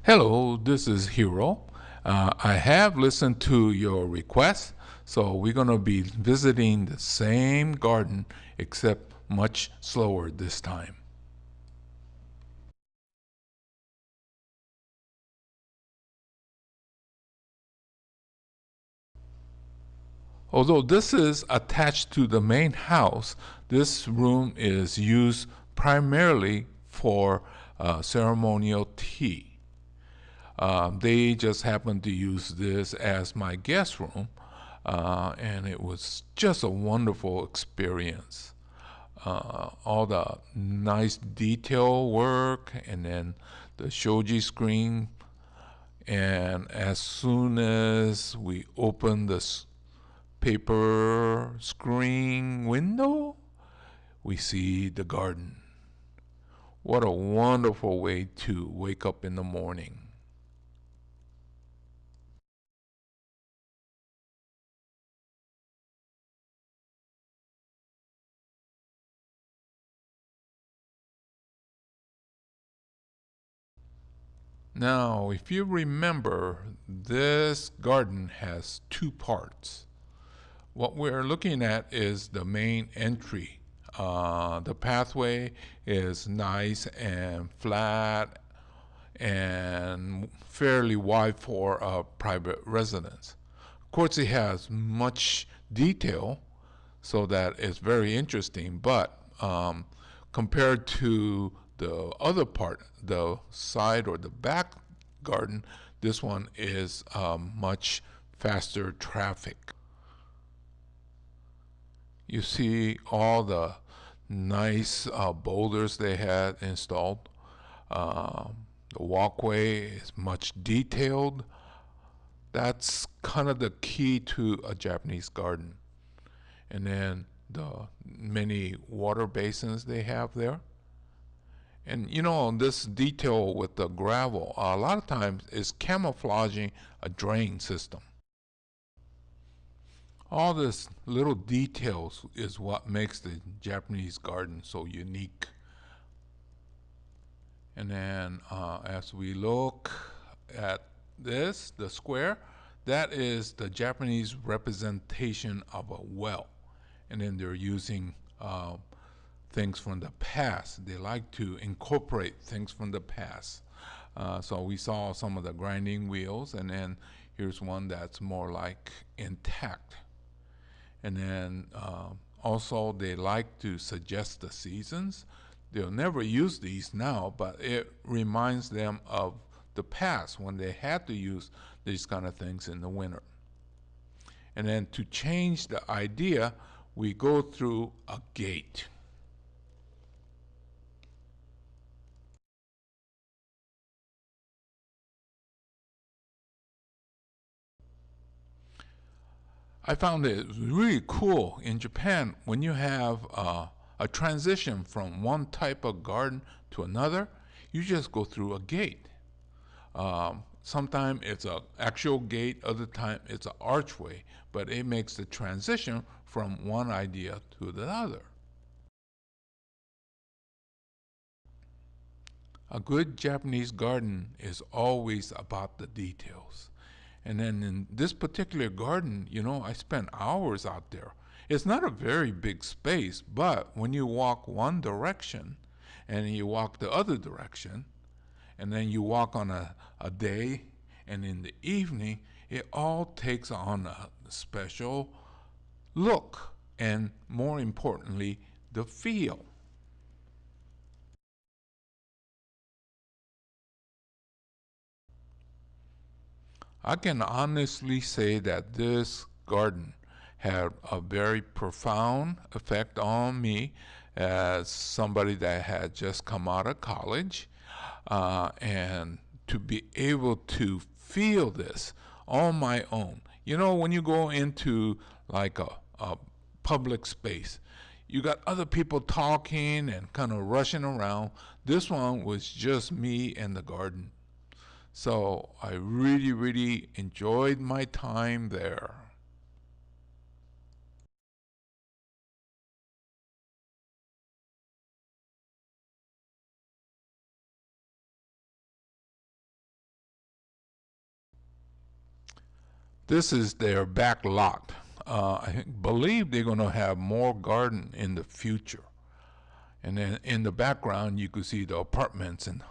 Hello, this is Hero. I have listened to your request, so we're going to be visiting the same garden except much slower this time. Although this is attached to the main house, this room is used primarily for ceremonial tea. They just happened to use this as my guest room, and it was just a wonderful experience. All the nice detail work, and then the shoji screen. And as soon as we open this paper screen window, we see the garden. What a wonderful way to wake up in the morning. Now, if you remember, this garden has two parts. What we're looking at is the main entry. The pathway is nice and flat and fairly wide for a private residence. Of course, it has much detail, so that it's very interesting, but compared to the other part, the side or the back garden, this one is much faster traffic. You see all the nice boulders they had installed. The walkway is much detailed. That's kind of the key to a Japanese garden. And then the many water basins they have there. And this detail with the gravel, a lot of times is camouflaging a drain system. All this little details is what makes the Japanese garden so unique. And then as we look at this, the square, that is the Japanese representation of a well. And then they're using things from the past. They like to incorporate things from the past. So we saw some of the grinding wheels, and then here's one that's more like intact. And then also they like to suggest the seasons. They'll never use these now, but it reminds them of the past when they had to use these kind of things in the winter. And then to change the idea, we go through a gate. I found it really cool in Japan when you have a transition from one type of garden to another, you just go through a gate. Sometimes it's an actual gate, other time it's an archway, but it makes the transition from one idea to the other. A good Japanese garden is always about the details. And then in this particular garden, I spent hours out there. It's not a very big space, but when you walk one direction and you walk the other direction, and then you walk on a day, and in the evening, it all takes on a special look, and more importantly, the feel. I can honestly say that this garden had a very profound effect on me as somebody that had just come out of college. And to be able to feel this on my own. When you go into like a public space, you got other people talking and kind of rushing around. This one was just me and the garden. So I really, really enjoyed my time there. This is their back lot. I believe they're going to have more garden in the future. And then in the background, you could see the apartments and